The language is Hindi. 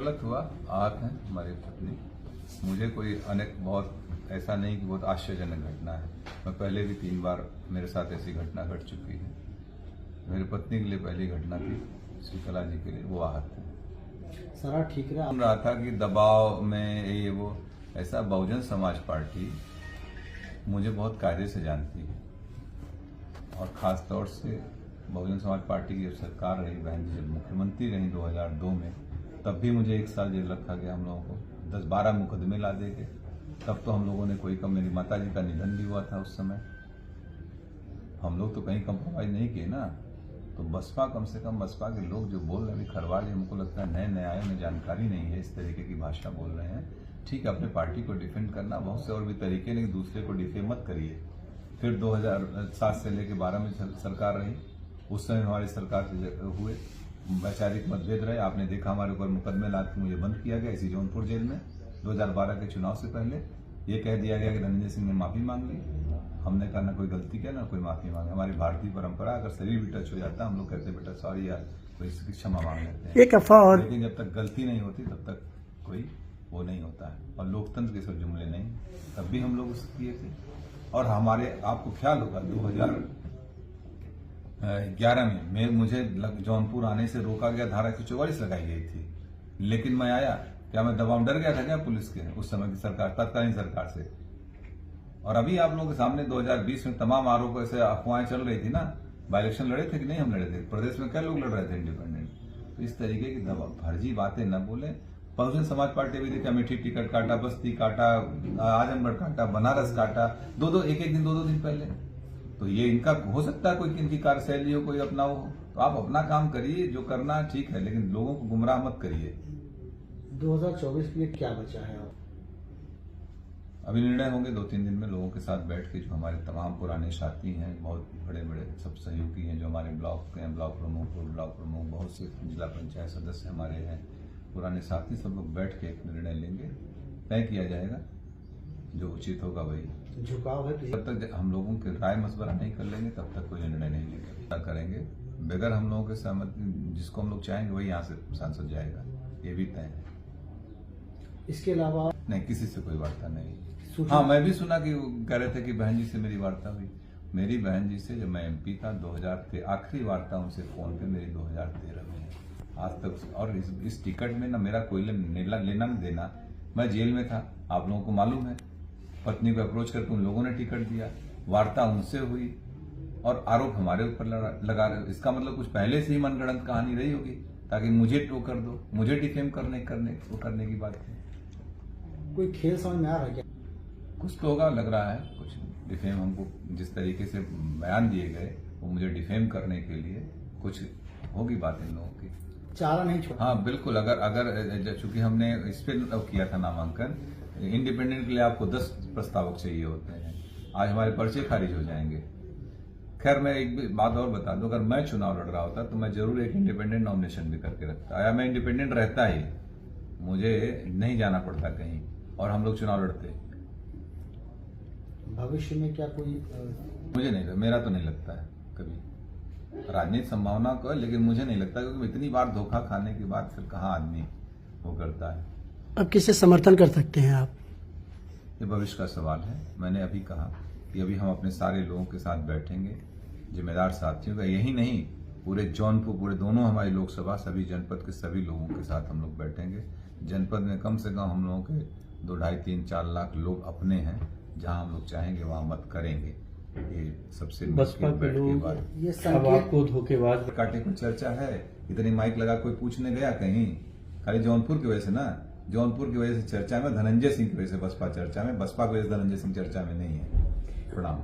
गलत हुआ। आहत हैं हमारी पत्नी। मुझे कोई बहुत ऐसा नहीं कि बहुत आश्चर्यजनक घटना है। मैं पहले भी 3 बार मेरे साथ ऐसी घटना घट चुकी है। मेरी पत्नी के लिए पहली घटना थी, श्रीकला जी के लिए वो आहत है। सारा ठीक रहा था कि दबाव में ये वो ऐसा। बहुजन समाज पार्टी मुझे बहुत कायदे से जानती है और खास तौर से बहुजन समाज पार्टी की जब सरकार रही, बहन जी जब मुख्यमंत्री रही 2002 में, तब भी मुझे 1 साल जेल रखा गया। हम लोगों को 10-12 मुकदमे ला दे गए। तब तो हम लोगों ने कोई कम, मेरी माता जी का निधन भी हुआ था उस समय। हम लोग तो कहीं कंप्रोमाइज नहीं किए ना। तो बसपा, कम से कम बसपा के लोग जो बोल रहे हैं खरवाल, हमको लगता है नए आए, उन्हें जानकारी नहीं है, इस तरीके की भाषा बोल रहे हैं। ठीक है, अपने पार्टी को डिफेंड करना बहुत से और भी तरीके, लेकिन दूसरे को डिफेम मत करिए। फिर 2007 से लेकर 12 में सरकार रही। उस समय हमारी सरकार से हुए वैचारिक मतभेद रहे। आपने देखा हमारे ऊपर मुकदमे लाकर मुझे बंद किया गया इसी जौनपुर जेल में। 2012 के चुनाव से पहले ये कह दिया गया कि धनंजय सिंह ने माफी मांग ली। हमने कहा ना कोई गलती किया ना कोई माफी मांगे। हमारी भारतीय परंपरा, अगर शरीर भी टच हो जाता है हम लोग कहते बेटा सॉरी यार, कोई इसकी क्षमा मांग लेते हैं। एक अफवाह और, लेकिन जब तक गलती नहीं होती तब तक कोई वो नहीं होता है। और लोकतंत्र के सब जुमले नहीं, तब भी हम लोग उसको किए थे। और हमारे, आपको ख्याल होगा 2011 में मुझे जौनपुर आने से रोका गया, धारा 144 लगाई गई थी। लेकिन मैं आया, क्या मैं दबाव डर गया था क्या पुलिस के उस समय की सरकार, तत्कालीन सरकार से? और अभी आप लोगों के सामने 2020 में तमाम आरोप ऐसे अफवाहें चल रही थी ना। बाई इलेक्शन लड़े थे कि नहीं? हम लड़े थे। प्रदेश में क्या लोग लड़ रहे थे इंडिपेंडेंट। तो इस तरीके की फर्जी बातें न बोले। बहुजन समाज पार्टी भी देखा, अमेठी टिकट काटा, बस्ती काटा, आजमगढ़ काटा, बनारस काटा, एक दिन दो दिन पहले। तो ये इनका हो सकता है कोई इनकी कार्यशैली हो, कोई अपना हो। तो आप अपना काम करिए, जो करना है ठीक है, लेकिन लोगों को गुमराह मत करिए। 2024 के लिए क्या बचा है? अभी निर्णय होंगे 2-3 दिन में लोगों के साथ बैठ के। जो हमारे तमाम पुराने साथी हैं, बहुत बड़े सब सहयोगी हैं, जो हमारे ब्लॉक के हैं, ब्लॉक प्रमुख, बहुत से जिला पंचायत सदस्य हमारे हैं, पुराने साथी, सब लोग बैठ के एक निर्णय लेंगे। तय किया जाएगा, जो उचित होगा वही। झुकाव है जब तक हम लोगों के राय मशवरा नहीं कर लेंगे तब तक कोई निर्णय नहीं लेंगे। करेंगे बगैर हम लोगों के सहमति, जिसको हम लोग चाहेंगे वही यहाँ से सांसद जाएगा, ये भी तय है। इसके अलावा नहीं, किसी से कोई वार्ता नहीं। हाँ, मैं भी सुना कि कह रहे थे कि बहन जी से मेरी वार्ता हुई। मेरी बहन जी से जब मैं MP था 2000 के आखिरी वार्ता उनसे फोन पे मेरी 2013 में है। आज तक। और इस टिकट में ना मेरा कोई लेना न देना। मैं जेल में था, आप लोगों को मालूम है। पत्नी को अप्रोच करके उन लोगों ने टिकट दिया, वार्ता उनसे हुई और आरोप हमारे ऊपर लगा रहे। इसका मतलब कुछ पहले से ही मनगढ़ंत कहानी रही होगी ताकि मुझे टोकर दो, मुझे डिफेम करने की बात है। कोई खेल समझ में आ रहा है क्या? कुछ तो होगा, लग रहा है कुछ डिफेम। हमको जिस तरीके से बयान दिए गए वो मुझे डिफेम करने के लिए कुछ होगी बात इन लोगों की। चारा नहीं छोड़ा। हाँ बिल्कुल। अगर चूंकि हमने इस पे किया था नामांकन, इंडिपेंडेंट के लिए आपको 10 प्रस्तावक चाहिए होते हैं। आज हमारे पर्चे खारिज हो जाएंगे। खैर, मैं एक बात और बता दूं, अगर मैं चुनाव लड़ रहा होता तो मैं जरूर एक इंडिपेंडेंट नॉमिनेशन भी करके रखता, या मैं इंडिपेंडेंट रहता ही, मुझे नहीं जाना पड़ता कहीं और हम लोग चुनाव लड़ते। भविष्य में क्या कोई मुझे नहीं, मेरा तो नहीं लगता है कभी। राजनीतिक संभावना को, लेकिन मुझे नहीं लगता, क्योंकि इतनी बार धोखा खाने के बाद फिर कहाँ आदमी वो करता है। अब किसे समर्थन कर सकते हैं आप? ये भविष्य का सवाल है। मैंने अभी कहा कि अभी हम अपने सारे लोगों के साथ बैठेंगे, जिम्मेदार साथियों का, यही नहीं पूरे जौनपुर, पूरे दोनों हमारी लोकसभा, सभी जनपद के सभी लोगों के साथ हम लोग बैठेंगे। जनपद में कम से कम हम लोगों के 2, 2.5, 3, 4 लाख लोग अपने हैं। जहां हम लोग चाहेंगे वहां मत करेंगे। ये सबसे बसपा के लोग ये अब आपको धोखेबाज काटे को चर्चा है। इतनी माइक लगा कोई पूछने गया कहीं? खाली जौनपुर की वजह से ना, जौनपुर की वजह से चर्चा में, धनंजय सिंह की वजह से बसपा चर्चा में, बसपा की वजह से धनंजय सिंह चर्चा में नहीं है। प्रणाम।